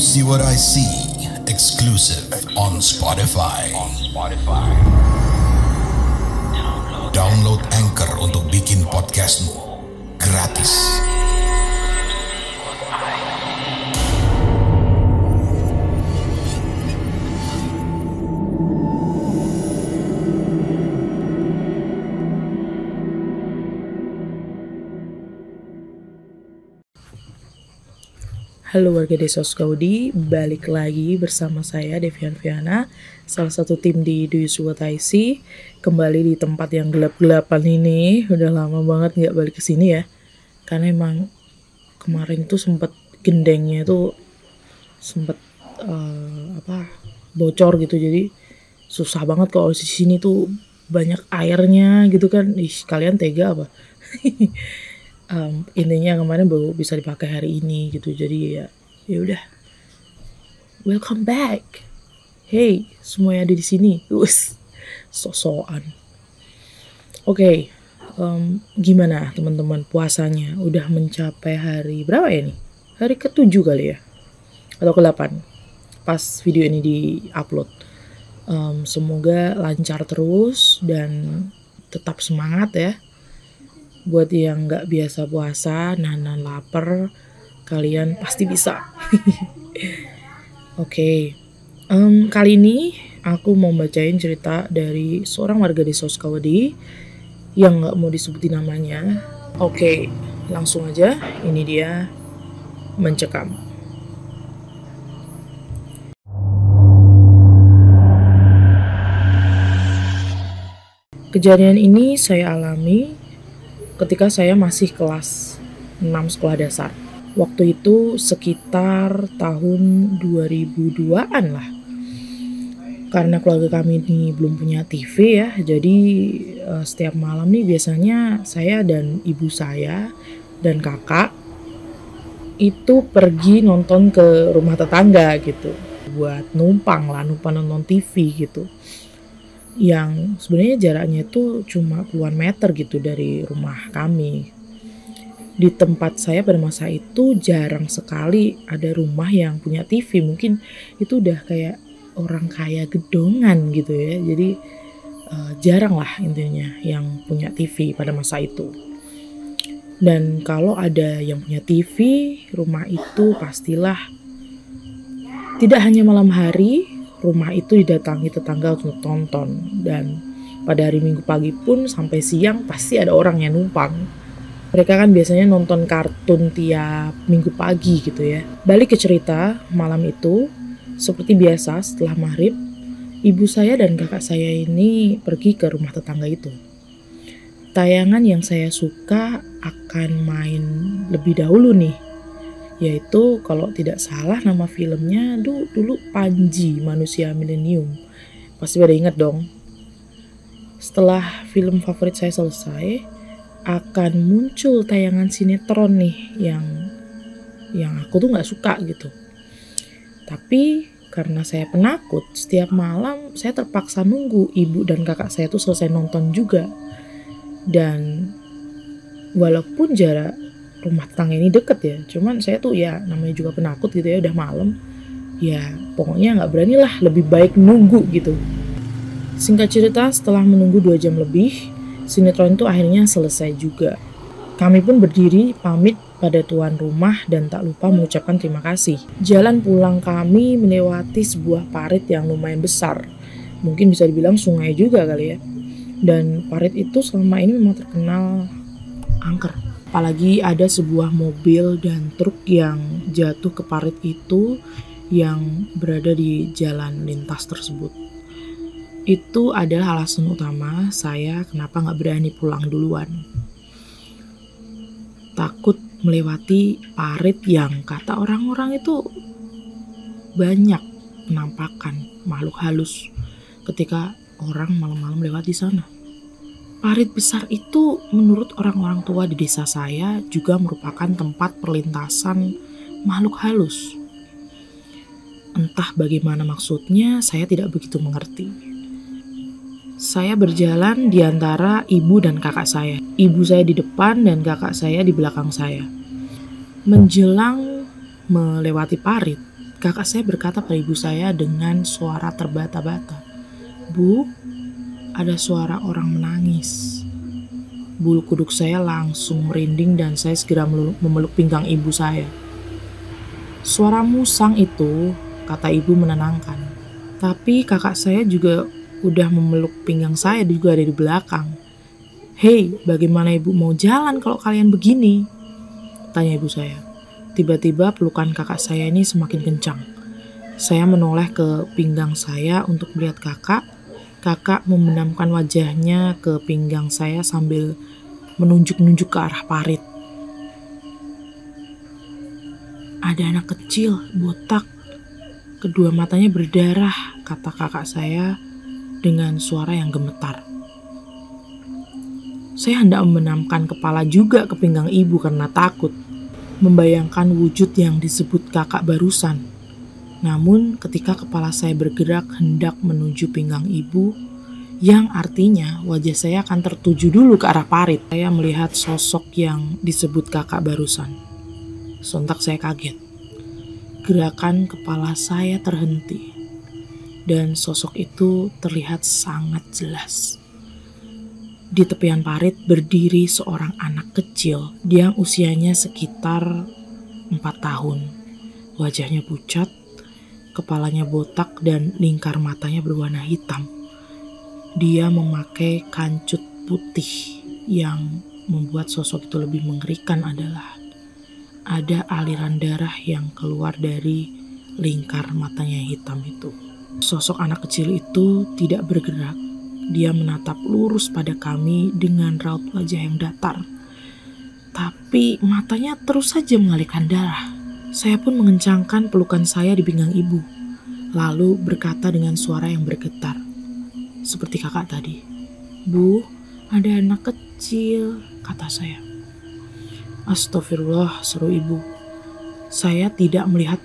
See What I See, exclusive on Spotify. Download Anchor untuk bikin podcastmu gratis. Halo warga Desa Skaudi, balik lagi bersama saya Devian Viana, salah satu tim di Do You See What I See. Kembali di tempat yang gelap-gelapan ini, udah lama banget nggak balik ke sini ya. Karena emang kemarin tuh sempet gendengnya tuh sempet bocor gitu, jadi susah banget kalau di sini tuh banyak airnya gitu kan. Kalian tega apa? Intinya kemarin baru bisa dipakai hari ini gitu, jadi ya udah, welcome back, hey semua yang ada di sini, sok-sokan. Oke, gimana teman-teman puasanya? Udah mencapai hari berapa ya nih? Hari ke-7 kali ya, atau ke-8 pas video ini di-upload. Semoga lancar terus dan tetap semangat ya. Buat yang gak biasa puasa, nahan lapar, kalian pasti bisa. Oke. Kali ini aku mau bacain cerita dari seorang warga desa Skaudi yang gak mau disebutin namanya. Oke, langsung aja. Ini dia Mencekam. Kejadian ini saya alami ketika saya masih kelas 6 sekolah dasar. Waktu itu sekitar tahun 2002-an lah. Karena keluarga kami ini belum punya TV ya, jadi setiap malam nih biasanya saya dan ibu saya dan kakak itu pergi nonton ke rumah tetangga gitu. Buat numpang nonton TV gitu. Yang sebenarnya jaraknya itu cuma puluhan meter gitu dari rumah kami. Di tempat saya pada masa itu jarang sekali ada rumah yang punya TV. Mungkin itu udah kayak orang kaya gedongan gitu ya. Jadi jarang lah intinya yang punya TV pada masa itu. Dan kalau ada yang punya TV, rumah itu pastilah tidak hanya malam hari, rumah itu didatangi tetangga untuk tonton, dan pada hari Minggu pagi pun sampai siang pasti ada orang yang numpang. Mereka kan biasanya nonton kartun tiap Minggu pagi gitu ya. Balik ke cerita, malam itu seperti biasa setelah maghrib, ibu saya dan kakak saya ini pergi ke rumah tetangga itu. Tayangan yang saya suka akan main lebih dahulu nih, yaitu kalau tidak salah nama filmnya dulu Panji, Manusia Milenium. Pasti pada ingat dong. Setelah film favorit saya selesai, akan muncul tayangan sinetron nih yang aku tuh gak suka gitu. Tapi karena saya penakut, setiap malam saya terpaksa nunggu ibu dan kakak saya tuh selesai nonton juga. Dan walaupun jarak rumah tetangga ini deket ya, cuman saya tuh ya namanya juga penakut gitu ya, udah malam ya pokoknya nggak berani lah, lebih baik nunggu gitu. Singkat cerita, setelah menunggu 2 jam lebih, sinetron itu akhirnya selesai juga. Kami pun berdiri pamit pada tuan rumah dan tak lupa mengucapkan terima kasih. Jalan pulang kami melewati sebuah parit yang lumayan besar, mungkin bisa dibilang sungai juga kali ya. Dan parit itu selama ini memang terkenal angker. Apalagi ada sebuah mobil dan truk yang jatuh ke parit itu yang berada di jalan lintas tersebut. Itu adalah alasan utama saya kenapa gak berani pulang duluan. Takut melewati parit yang kata orang-orang itu banyak penampakan makhluk halus ketika orang malam-malam lewat di sana. Parit besar itu menurut orang-orang tua di desa saya juga merupakan tempat perlintasan makhluk halus. Entah bagaimana maksudnya, saya tidak begitu mengerti. Saya berjalan di antara ibu dan kakak saya. Ibu saya di depan dan kakak saya di belakang saya. Menjelang melewati parit, Kakak saya berkata pada ibu saya dengan suara terbata-bata, "Bu, ada suara orang menangis." Bulu kuduk saya langsung merinding dan saya segera memeluk pinggang ibu saya. "Suara musang itu," kata ibu menenangkan. Tapi kakak saya juga udah memeluk pinggang saya juga dari belakang. "Hei, bagaimana ibu mau jalan kalau kalian begini?" tanya ibu saya. Tiba-tiba pelukan kakak saya ini semakin kencang. Saya menoleh ke pinggang saya untuk melihat kakak. Kakak membenamkan wajahnya ke pinggang saya sambil menunjuk-nunjuk ke arah parit. "Ada anak kecil, botak. Kedua matanya berdarah," kata kakak saya dengan suara yang gemetar. Saya hendak membenamkan kepala juga ke pinggang ibu karena takut membayangkan wujud yang disebut kakak barusan. Namun ketika kepala saya bergerak hendak menuju pinggang ibu, yang artinya wajah saya akan tertuju dulu ke arah parit, saya melihat sosok yang disebut kakak barusan. Sontak saya kaget. Gerakan kepala saya terhenti dan sosok itu terlihat sangat jelas. Di tepian parit berdiri seorang anak kecil yang usianya sekitar 4 tahun. Wajahnya pucat, kepalanya botak dan lingkar matanya berwarna hitam. Dia memakai kancut putih. Yang membuat sosok itu lebih mengerikan adalah ada aliran darah yang keluar dari lingkar matanya yang hitam itu. Sosok anak kecil itu tidak bergerak. Dia menatap lurus pada kami dengan raut wajah yang datar. Tapi matanya terus saja mengalirkan darah. Saya pun mengencangkan pelukan saya di pinggang ibu. Lalu berkata dengan suara yang bergetar. Seperti kakak tadi. "Bu, ada anak kecil," kata saya. "Astagfirullah," seru ibu. Saya tidak melihat.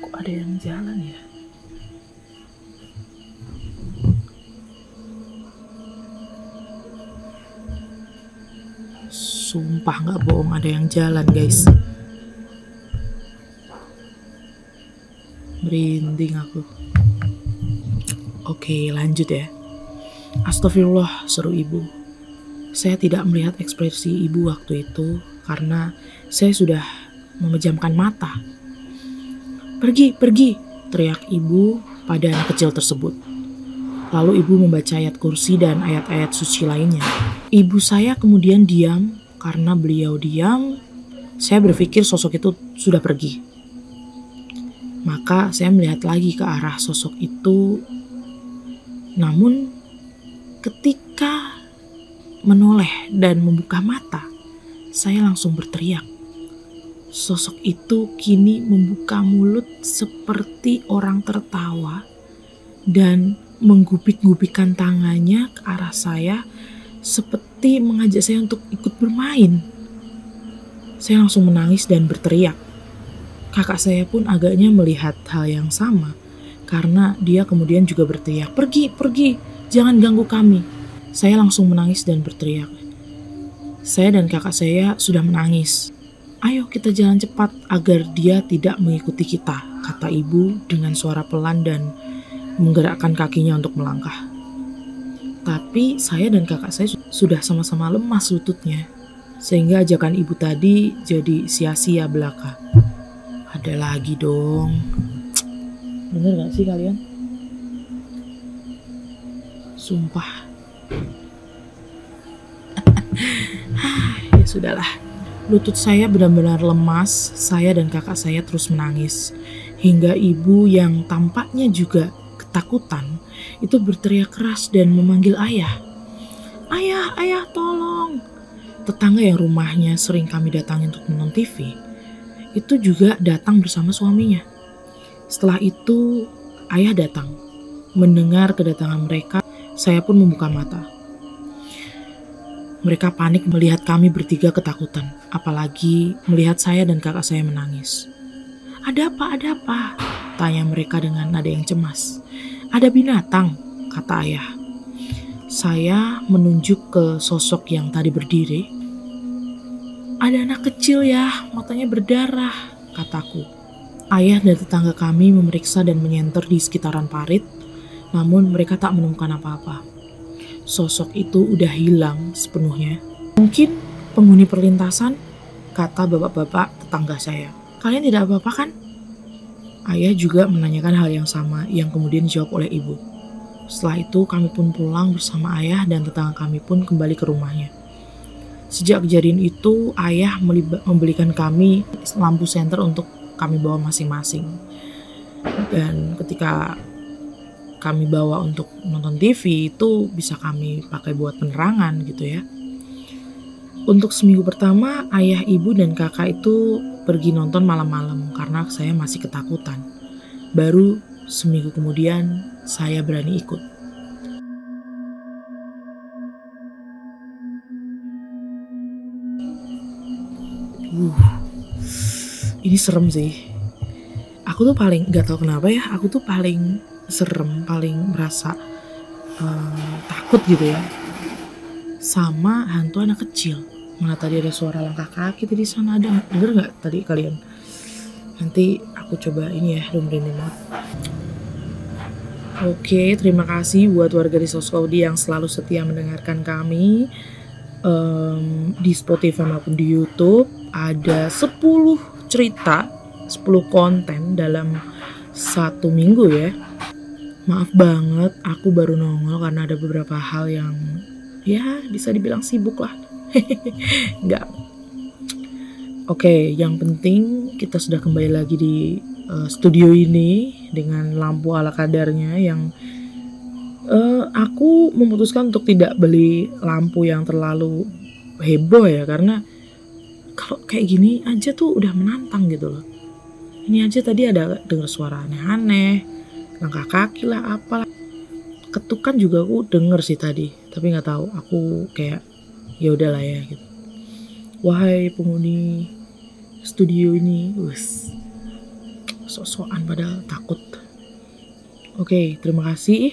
Kok ada yang jalan ya? Sumpah gak bohong, ada yang jalan guys. Merinding aku. Oke, lanjut ya. "Astagfirullah," seru ibu. Saya tidak melihat ekspresi ibu waktu itu karena saya sudah memejamkan mata. "Pergi, pergi," teriak ibu pada anak kecil tersebut. Lalu ibu membaca ayat kursi dan ayat-ayat suci lainnya. Ibu saya kemudian diam. Karena beliau diam, saya berpikir sosok itu sudah pergi. Maka saya melihat lagi ke arah sosok itu. Namun ketika menoleh dan membuka mata, saya langsung berteriak. Sosok itu kini membuka mulut seperti orang tertawa dan menggubik-gubikkan tangannya ke arah saya seperti mengajak saya untuk ikut bermain. Saya langsung menangis dan berteriak. Kakak saya pun agaknya melihat hal yang sama karena dia kemudian juga berteriak, "Pergi, pergi, jangan ganggu kami." Saya langsung menangis dan berteriak. Saya dan kakak saya sudah menangis. "Ayo kita jalan cepat agar dia tidak mengikuti kita," kata ibu dengan suara pelan dan menggerakkan kakinya untuk melangkah. Tapi saya dan kakak saya sudah sama-sama lemas lututnya, sehingga ajakan ibu tadi jadi sia-sia belaka. Ada lagi dong. Bener gak sih kalian? Sumpah. Ya sudahlah. Lutut saya benar-benar lemas. Saya dan kakak saya terus menangis. Hingga ibu yang tampaknya juga ketakutan itu berteriak keras dan memanggil ayah. "Ayah, ayah tolong." Tetangga yang rumahnya sering kami datangi untuk menonton TV, itu juga datang bersama suaminya. Setelah itu ayah datang. Mendengar kedatangan mereka, saya pun membuka mata. Mereka panik melihat kami bertiga ketakutan, apalagi melihat saya dan kakak saya menangis. "Ada apa, ada apa?" tanya mereka dengan nada yang cemas. "Ada binatang," kata ayah. Saya menunjuk ke sosok yang tadi berdiri. "Ada anak kecil ya, matanya berdarah," kataku. Ayah dan tetangga kami memeriksa dan menyenter di sekitaran parit, namun mereka tak menemukan apa-apa. Sosok itu udah hilang sepenuhnya. Mungkin penghuni perlintasan, kata bapak-bapak tetangga saya. Kalian tidak apa-apa kan? Ayah juga menanyakan hal yang sama yang kemudian dijawab oleh ibu. Setelah itu kami pun pulang bersama ayah dan tetangga kami pun kembali ke rumahnya. Sejak kejadian itu, ayah membelikan kami lampu senter untuk kami bawa masing-masing. Dan ketika kami bawa untuk nonton TV itu bisa kami pakai buat penerangan gitu ya. Untuk seminggu pertama, ayah, ibu, dan kakak itu pergi nonton malam-malam karena saya masih ketakutan. Baru seminggu kemudian saya berani ikut. Ini serem sih. Aku tuh paling gak tahu kenapa ya, aku tuh paling serem, paling merasa takut gitu ya sama hantu anak kecil. Mana tadi ada suara langkah kaki tadi sana, ada denger nggak tadi kalian? Nanti aku coba ini ya, dengerin ini. Oke, terima kasih buat warga di Soskowdi yang selalu setia mendengarkan kami. Di Spotify maupun di YouTube ada 10 cerita, 10 konten dalam 1 minggu ya. Maaf banget, aku baru nongol karena ada beberapa hal yang ya bisa dibilang sibuk lah. Enggak. Oke, yang penting kita sudah kembali lagi di studio ini dengan lampu ala kadarnya yang aku memutuskan untuk tidak beli lampu yang terlalu heboh ya, karena kalau kayak gini aja tuh udah menantang gitu loh. Ini aja tadi ada dengar suara aneh-aneh, langkah kaki lah, apalah, ketukan juga aku denger sih tadi, tapi nggak tahu, aku kayak ya udahlah ya gitu. Wahai penghuni studio ini, sok-sokan padahal takut. Oke, terima kasih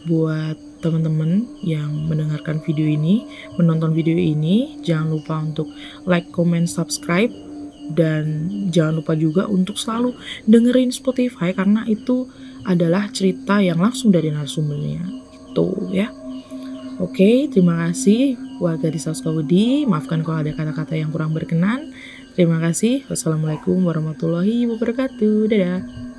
buat teman-teman yang mendengarkan video ini, menonton video ini. Jangan lupa untuk like, comment, subscribe, dan jangan lupa juga untuk selalu dengerin Spotify karena itu adalah cerita yang langsung dari narasumbernya itu ya. Oke, terima kasih warga di Soskowdi. Maafkan kalau ada kata-kata yang kurang berkenan. Terima kasih. Wassalamualaikum warahmatullahi wabarakatuh. Dadah.